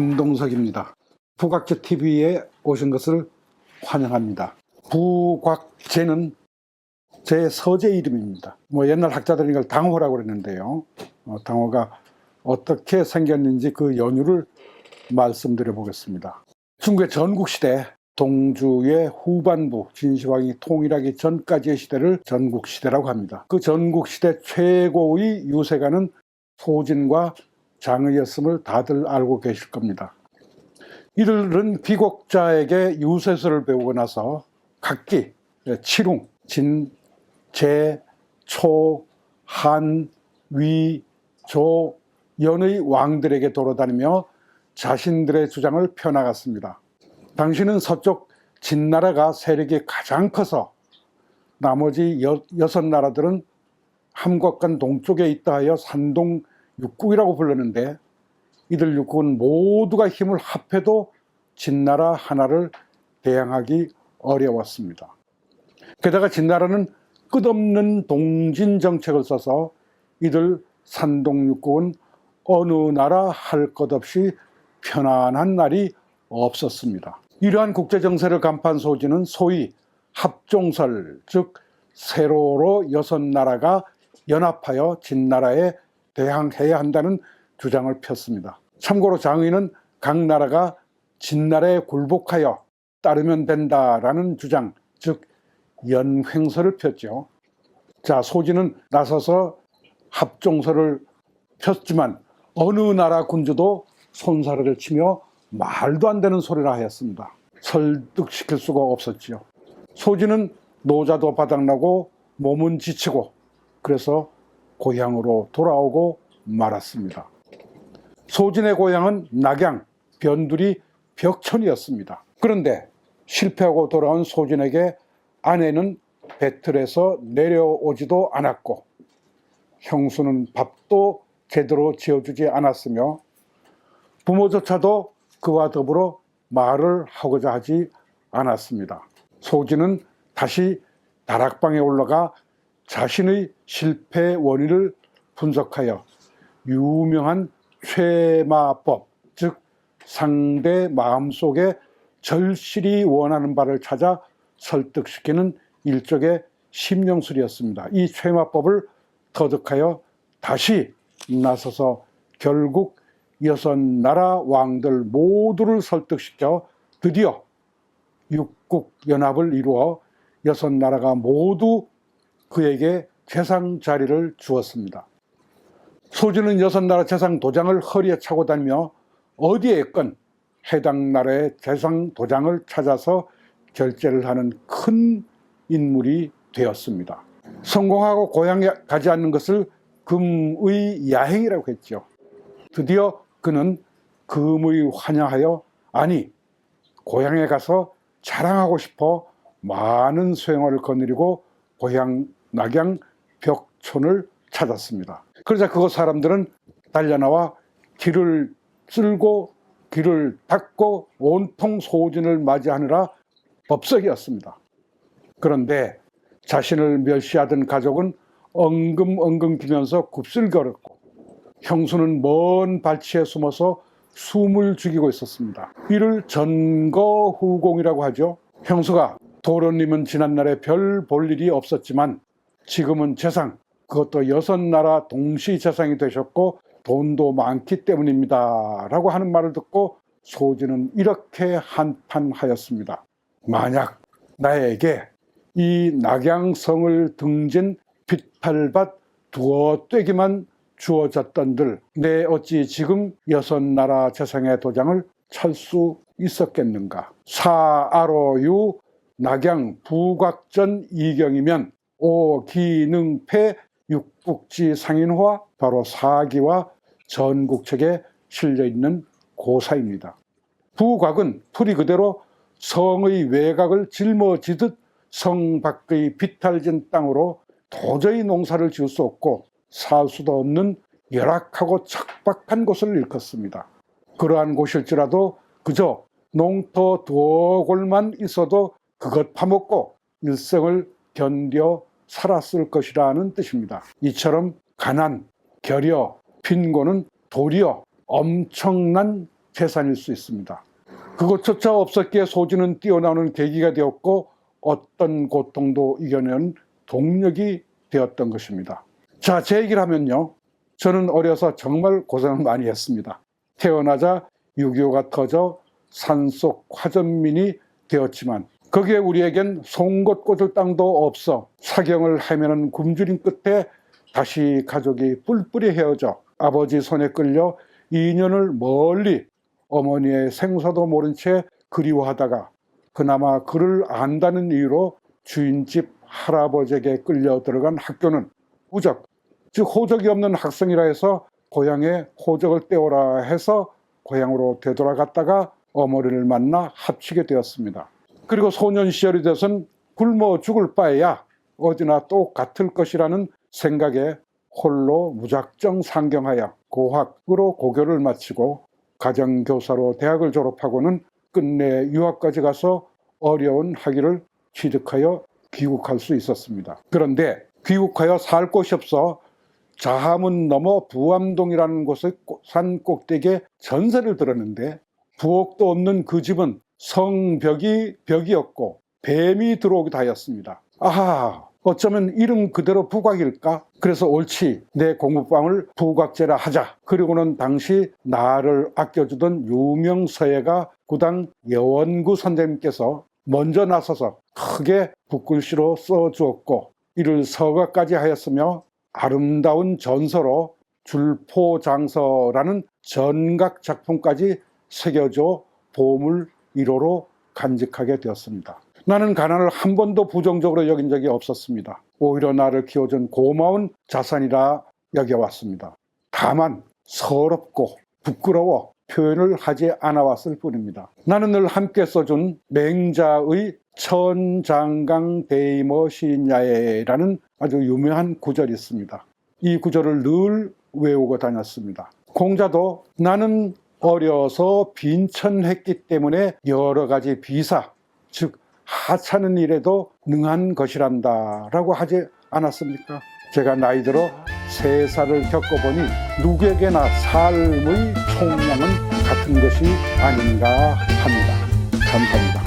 김동석입니다. 부각제 TV에 오신 것을 환영합니다. 부각제는 제 서재 이름입니다. 옛날 학자들은 이걸 당호라고 그랬는데요. 당호가 어떻게 생겼는지 그 연유를 말씀드려 보겠습니다. 중국의 전국시대, 동주의 후반부, 진시황이 통일하기 전까지의 시대를 전국시대라고 합니다. 그 전국시대 최고의 유세가는 소진과 장의였음을 다들 알고 계실 겁니다. 이들은 귀국자에게 유세서를 배우고 나서 각기 칠웅, 진, 제, 초, 한, 위, 조, 연의 왕들에게 돌아다니며 자신들의 주장을 펴나갔습니다. 당시는 서쪽 진나라가 세력이 가장 커서 나머지 여섯 나라들은 함곡간 동쪽에 있다 하여 산동 육국이라고 불렀는데, 이들 육국은 모두가 힘을 합해도 진나라 하나를 대항하기 어려웠습니다. 게다가 진나라는 끝없는 동진 정책을 써서 이들 산동 육국은 어느 나라 할 것 없이 편안한 날이 없었습니다. 이러한 국제정세를 간파한 소진은 소위 합종설, 즉 세로로 여섯 나라가 연합하여 진나라에 대항해야 한다는 주장을 폈습니다. 참고로 장의는 각 나라가 진나라에 굴복하여 따르면 된다라는 주장, 즉 연횡설을 폈죠. 자, 소진은 나서서 합종설을 폈지만 어느 나라 군주도 손사래를 치며 말도 안 되는 소리라 하였습니다. 설득시킬 수가 없었지요. 소진은 노자도 바닥나고 몸은 지치고 그래서 고향으로 돌아오고 말았습니다. 소진의 고향은 낙양, 변두리, 벽천이었습니다. 그런데 실패하고 돌아온 소진에게 아내는 배틀에서 내려오지도 않았고 형수는 밥도 제대로 지어주지 않았으며 부모조차도 그와 더불어 말을 하고자 하지 않았습니다. 소진은 다시 다락방에 올라가 자신의 실패 원인을 분석하여 유명한 쇠마법, 즉 상대 마음속에 절실히 원하는 바를 찾아 설득시키는 일종의 심령술이었습니다. 이 쇠마법을 터득하여 다시 나서서 결국 여섯 나라 왕들 모두를 설득시켜 드디어 육국 연합을 이루어 여섯 나라가 모두 그에게 재상 자리를 주었습니다. 소진은 여섯 나라 재상 도장을 허리에 차고 다니며 어디에 있건 해당 나라의 재상 도장을 찾아서 결제를 하는 큰 인물이 되었습니다. 성공하고 고향에 가지 않는 것을 금의 야행이라고 했죠. 드디어 그는 금의 환영하여, 아니 고향에 가서 자랑하고 싶어 많은 소행어를 거느리고 고향 낙양 벽촌을 찾았습니다. 그러자 그곳 사람들은 달려나와 길을 쓸고 길을 닦고 온통 소진을 맞이하느라 법석이었습니다. 그런데 자신을 멸시하던 가족은 엉금엉금 기면서 굽슬거렸고 형수는 먼 발치에 숨어서 숨을 죽이고 있었습니다. 이를 전거후공이라고 하죠. 형수가 도련님은 지난날에 별 볼 일이 없었지만 지금은 재상, 그것도 여섯 나라 동시 재상이 되셨고 돈도 많기 때문입니다 라고 하는 말을 듣고 소진은 이렇게 한탄하였습니다. 만약 나에게 이 낙양성을 등진 빗팔밭 두어 떼기만 주어졌던들 내 어찌 지금 여섯 나라 재상의 도장을 찰 수 있었겠는가. 사아로유 낙양 부각전 이경이면 오기능패 육국지 상인화, 바로 사기와 전국책에 실려있는 고사입니다. 부각은 풀이 그대로 성의 외곽을 짊어지듯 성 밖의 비탈진 땅으로 도저히 농사를 지을 수 없고 살 수도 없는 열악하고 척박한 곳을 일컫습니다. 그러한 곳일지라도 그저 농토 두어 골만 있어도 그것 파먹고 일생을 견뎌 살았을 것이라는 뜻입니다. 이처럼 가난, 결여, 빈곤은 도리어 엄청난 재산일 수 있습니다. 그것조차 없었기에 소주는 뛰어나오는 계기가 되었고 어떤 고통도 이겨내는 동력이 되었던 것입니다. 자, 제 얘기를 하면요. 저는 어려서 정말 고생을 많이 했습니다. 태어나자 6.25가 터져 산속 화전민이 되었지만 거기에 우리에겐 송곳 꽂을 땅도 없어 사경을 헤매는 굶주림 끝에 다시 가족이 뿔뿔이 헤어져 아버지 손에 끌려 2년을 멀리 어머니의 생사도 모른 채 그리워하다가 그나마 그를 안다는 이유로 주인집 할아버지에게 끌려 들어간 학교는 우적, 즉 호적이 없는 학생이라 해서 고향에 호적을 떼오라 해서 고향으로 되돌아갔다가 어머니를 만나 합치게 되었습니다. 그리고 소년 시절이 돼선 굶어 죽을 바에야 어디나 똑같을 것이라는 생각에 홀로 무작정 상경하여 고학으로 고교를 마치고 가정교사로 대학을 졸업하고는 끝내 유학까지 가서 어려운 학위를 취득하여 귀국할 수 있었습니다. 그런데 귀국하여 살 곳이 없어 자하문 넘어 부암동이라는 곳의 산 꼭대기에 전세를 들었는데 부엌도 없는 그 집은 성벽이 벽이었고 뱀이 들어오기도 하였습니다. 아하, 어쩌면 이름 그대로 부곽일까? 그래서 옳지, 내 공부방을 부곽제라 하자. 그리고는 당시 나를 아껴주던 유명 서예가 구당 여원구 선생님께서 먼저 나서서 크게 붓글씨로 써주었고 이를 서가까지 하였으며 아름다운 전서로 줄포장서라는 전각 작품까지 새겨줘 보물 1호로 간직하게 되었습니다. 나는 가난을 한 번도 부정적으로 여긴 적이 없었습니다. 오히려 나를 키워준 고마운 자산이라 여겨왔습니다. 다만 서럽고 부끄러워 표현을 하지 않아왔을 뿐입니다. 나는 늘 함께 써준 맹자의 천장강 대이모 시인야에라는 아주 유명한 구절이 있습니다. 이 구절을 늘 외우고 다녔습니다. 공자도 나는 어려서 빈천했기 때문에 여러 가지 비사, 즉 하찮은 일에도 능한 것이란다 라고 하지 않았습니까? 제가 나이 들어 세살을 겪어보니 누구에게나 삶의 총량은 같은 것이 아닌가 합니다. 감사합니다.